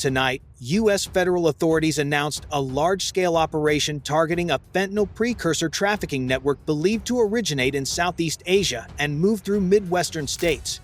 Tonight, U.S. federal authorities announced a large-scale operation targeting a fentanyl precursor trafficking network believed to originate in Southeast Asia and move through Midwestern states.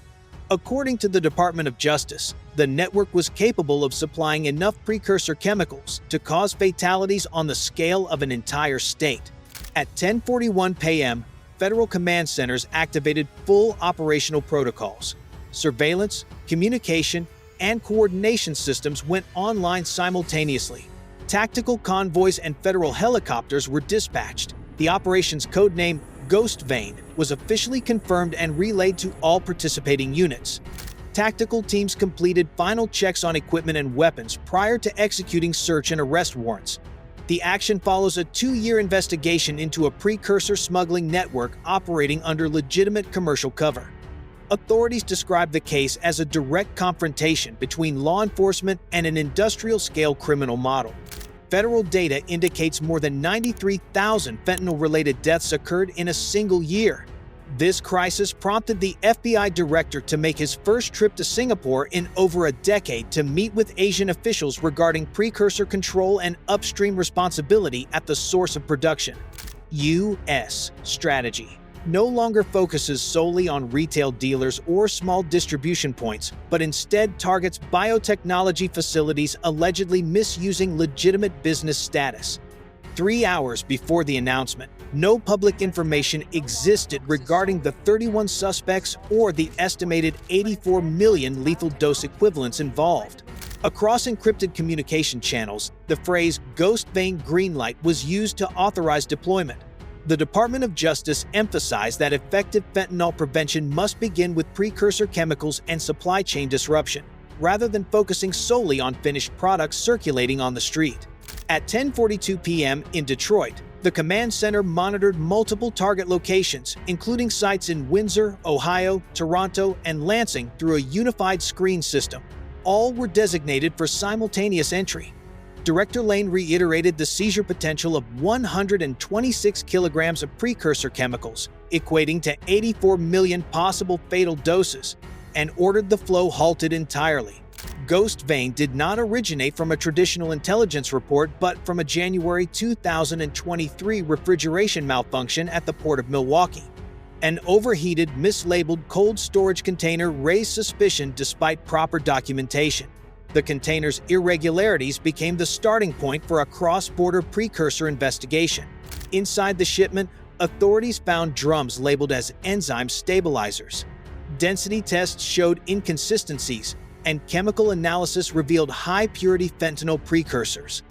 According to the Department of Justice, the network was capable of supplying enough precursor chemicals to cause fatalities on the scale of an entire state. At 10:41 p.m., federal command centers activated full operational protocols. Surveillance, communication, and coordination systems went online simultaneously. Tactical convoys and federal helicopters were dispatched. The operation's codename Ghost Vein was officially confirmed and relayed to all participating units. Tactical teams completed final checks on equipment and weapons prior to executing search and arrest warrants. The action follows a 2-year investigation into a precursor smuggling network operating under legitimate commercial cover. Authorities describe the case as a direct confrontation between law enforcement and an industrial-scale criminal model. Federal data indicates more than 93,000 fentanyl-related deaths occurred in a single year. This crisis prompted the FBI director to make his first trip to Singapore in over a decade to meet with Asian officials regarding precursor control and upstream responsibility at the source of production. U.S. strategy no longer focuses solely on retail dealers or small distribution points, but instead targets biotechnology facilities allegedly misusing legitimate business status. 3 hours before the announcement, no public information existed regarding the 31 suspects or the estimated 84 million lethal dose equivalents involved. Across encrypted communication channels, the phrase "Ghost Vein Greenlight" was used to authorize deployment. The Department of Justice emphasized that effective fentanyl prevention must begin with precursor chemicals and supply chain disruption, rather than focusing solely on finished products circulating on the street. At 10:42 p.m. in Detroit, the command center monitored multiple target locations, including sites in Windsor, Ohio, Toronto, and Lansing through a unified screen system. All were designated for simultaneous entry. Director Lane reiterated the seizure potential of 126 kilograms of precursor chemicals, equating to 84 million possible fatal doses, and ordered the flow halted entirely. Ghost Vein did not originate from a traditional intelligence report but from a January 2023 refrigeration malfunction at the Port of Milwaukee. An overheated, mislabeled cold storage container raised suspicion despite proper documentation. The container's irregularities became the starting point for a cross-border precursor investigation. Inside the shipment, authorities found drums labeled as enzyme stabilizers. Density tests showed inconsistencies, and chemical analysis revealed high-purity fentanyl precursors.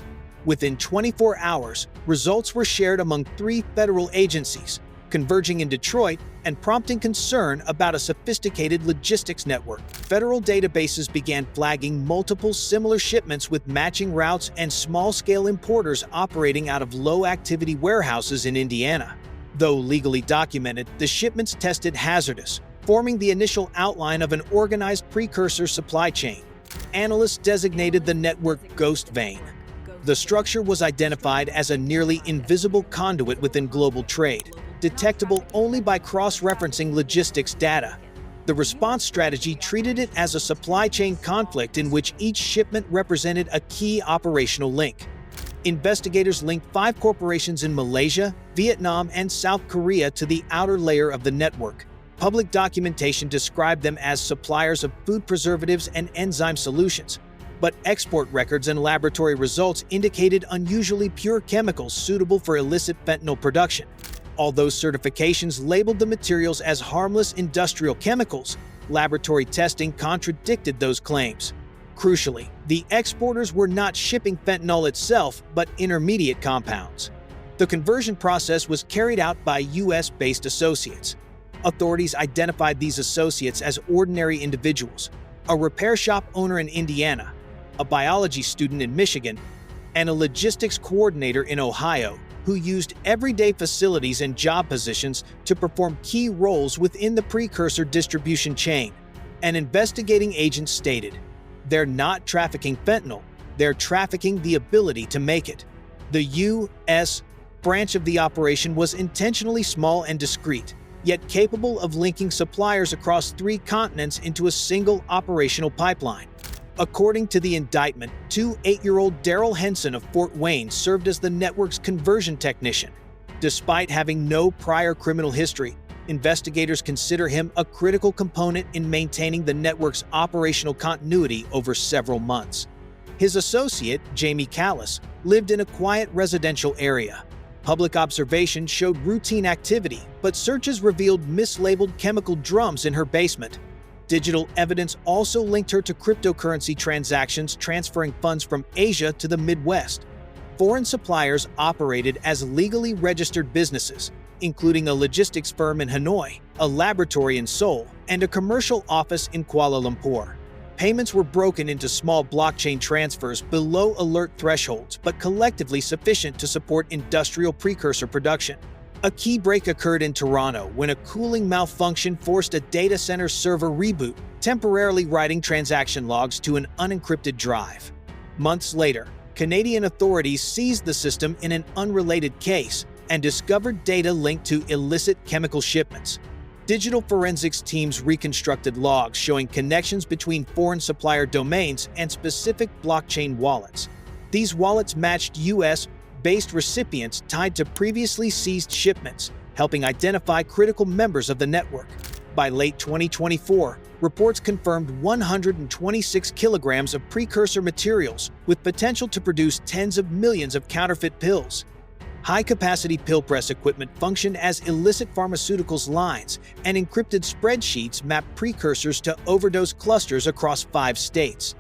Within 24 hours, results were shared among 3 federal agencies, converging in Detroit and prompting concern about a sophisticated logistics network. Federal databases began flagging multiple similar shipments with matching routes and small-scale importers operating out of low-activity warehouses in Indiana. Though legally documented, the shipments tested hazardous, forming the initial outline of an organized precursor supply chain. Analysts designated the network Ghost Vein. The structure was identified as a nearly invisible conduit within global trade, detectable only by cross-referencing logistics data. The response strategy treated it as a supply chain conflict in which each shipment represented a key operational link. Investigators linked 5 corporations in Malaysia, Vietnam, and South Korea to the outer layer of the network. Public documentation described them as suppliers of food preservatives and enzyme solutions, but export records and laboratory results indicated unusually pure chemicals suitable for illicit fentanyl production. Although certifications labeled the materials as harmless industrial chemicals, laboratory testing contradicted those claims. Crucially, the exporters were not shipping fentanyl itself, but intermediate compounds. The conversion process was carried out by U.S.-based associates. Authorities identified these associates as ordinary individuals: a repair shop owner in Indiana, a biology student in Michigan, and a logistics coordinator in Ohio, who used everyday facilities and job positions to perform key roles within the precursor distribution chain. An investigating agent stated, "They're not trafficking fentanyl, they're trafficking the ability to make it." The U.S. branch of the operation was intentionally small and discreet, yet capable of linking suppliers across 3 continents into a single operational pipeline. According to the indictment, 8-year-old Daryl Henson of Fort Wayne served as the network's conversion technician. Despite having no prior criminal history, investigators consider him a critical component in maintaining the network's operational continuity over several months. His associate, Jamie Callis, lived in a quiet residential area. Public observation showed routine activity, but searches revealed mislabeled chemical drums in her basement. Digital evidence also linked her to cryptocurrency transactions transferring funds from Asia to the Midwest. Foreign suppliers operated as legally registered businesses, including a logistics firm in Hanoi, a laboratory in Seoul, and a commercial office in Kuala Lumpur. Payments were broken into small blockchain transfers below alert thresholds, but collectively sufficient to support industrial precursor production. A key break occurred in Toronto when a cooling malfunction forced a data center server reboot, temporarily writing transaction logs to an unencrypted drive. Months later, Canadian authorities seized the system in an unrelated case and discovered data linked to illicit chemical shipments. Digital forensics teams reconstructed logs showing connections between foreign supplier domains and specific blockchain wallets. These wallets matched US-based recipients tied to previously seized shipments, helping identify critical members of the network. By late 2024, reports confirmed 126 kilograms of precursor materials with potential to produce tens of millions of counterfeit pills. High-capacity pill press equipment functioned as illicit pharmaceuticals lines, and encrypted spreadsheets mapped precursors to overdose clusters across 5 states.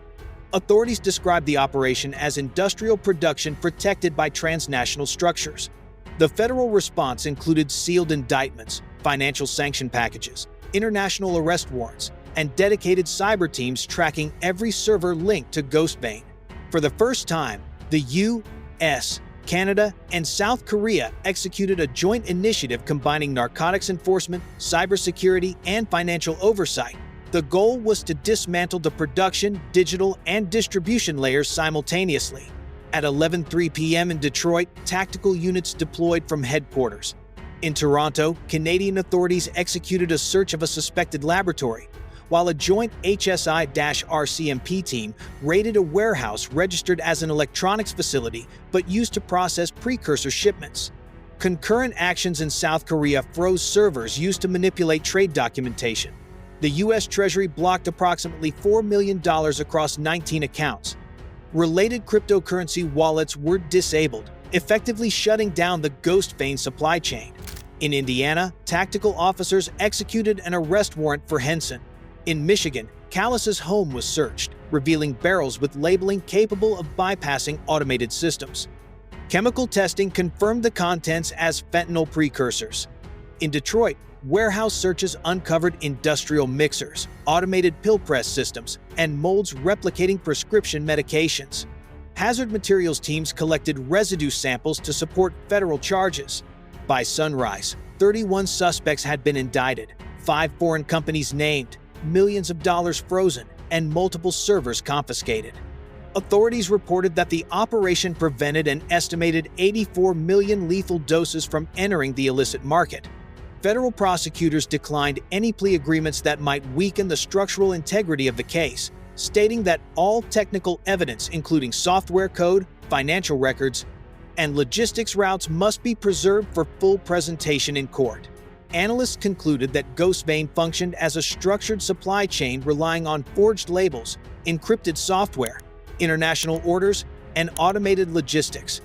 Authorities described the operation as industrial production protected by transnational structures. The federal response included sealed indictments, financial sanction packages, international arrest warrants, and dedicated cyber teams tracking every server linked to Ghostbane. For the first time, the U.S., Canada, and South Korea executed a joint initiative combining narcotics enforcement, cybersecurity, and financial oversight. The goal was to dismantle the production, digital, and distribution layers simultaneously. At 11:03 p.m. in Detroit, tactical units deployed from headquarters. In Toronto, Canadian authorities executed a search of a suspected laboratory, while a joint HSI-RCMP team raided a warehouse registered as an electronics facility but used to process precursor shipments. Concurrent actions in South Korea froze servers used to manipulate trade documentation. The U.S. Treasury blocked approximately $4 million across 19 accounts. Related cryptocurrency wallets were disabled, effectively shutting down the Ghostbane supply chain. In Indiana, tactical officers executed an arrest warrant for Henson. In Michigan, Callis's home was searched, revealing barrels with labeling capable of bypassing automated systems. Chemical testing confirmed the contents as fentanyl precursors. In Detroit, warehouse searches uncovered industrial mixers, automated pill press systems, and molds replicating prescription medications. Hazard materials teams collected residue samples to support federal charges. By sunrise, 31 suspects had been indicted, 5 foreign companies named, millions of dollars frozen, and multiple servers confiscated. Authorities reported that the operation prevented an estimated 84 million lethal doses from entering the illicit market. Federal prosecutors declined any plea agreements that might weaken the structural integrity of the case, stating that all technical evidence, including software code, financial records, and logistics routes, must be preserved for full presentation in court. Analysts concluded that Ghostbane functioned as a structured supply chain relying on forged labels, encrypted software, international orders, and automated logistics.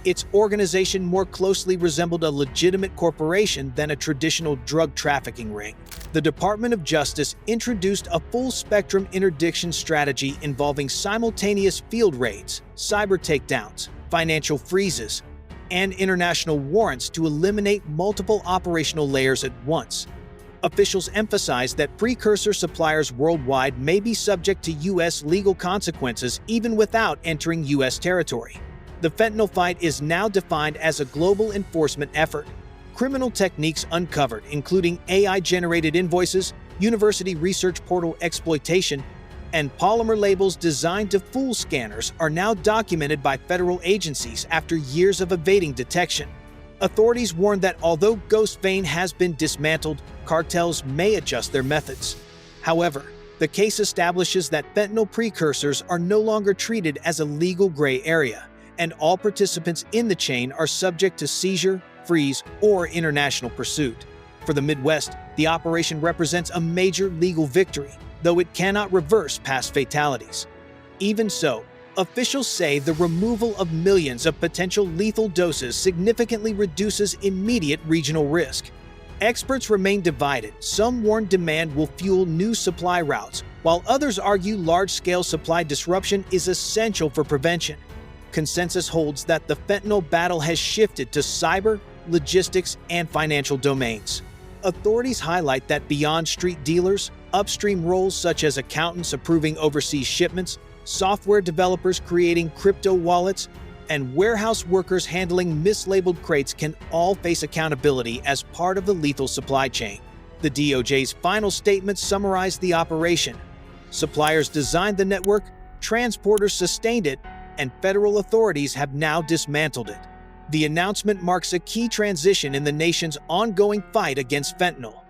Its organization more closely resembled a legitimate corporation than a traditional drug trafficking ring. The Department of Justice introduced a full-spectrum interdiction strategy involving simultaneous field raids, cyber takedowns, financial freezes, and international warrants to eliminate multiple operational layers at once. Officials emphasized that precursor suppliers worldwide may be subject to U.S. legal consequences even without entering U.S. territory. The fentanyl fight is now defined as a global enforcement effort. Criminal techniques uncovered, including AI-generated invoices, university research portal exploitation, and polymer labels designed to fool scanners, are now documented by federal agencies after years of evading detection. Authorities warned that although Ghostbane has been dismantled, cartels may adjust their methods. However, The case establishes that fentanyl precursors are no longer treated as a legal gray area, and all participants in the chain are subject to seizure, freeze, or international pursuit. For the Midwest, the operation represents a major legal victory, though it cannot reverse past fatalities. Even so, officials say the removal of millions of potential lethal doses significantly reduces immediate regional risk. Experts remain divided. Some warn demand will fuel new supply routes, while others argue large-scale supply disruption is essential for prevention. Consensus holds that the fentanyl battle has shifted to cyber, logistics, and financial domains. Authorities highlight that beyond street dealers, upstream roles such as accountants approving overseas shipments, software developers creating crypto wallets, and warehouse workers handling mislabeled crates can all face accountability as part of the lethal supply chain. The DOJ's final statement summarized the operation. Suppliers designed the network, transporters sustained it, and federal authorities have now dismantled it. The announcement marks a key transition in the nation's ongoing fight against fentanyl.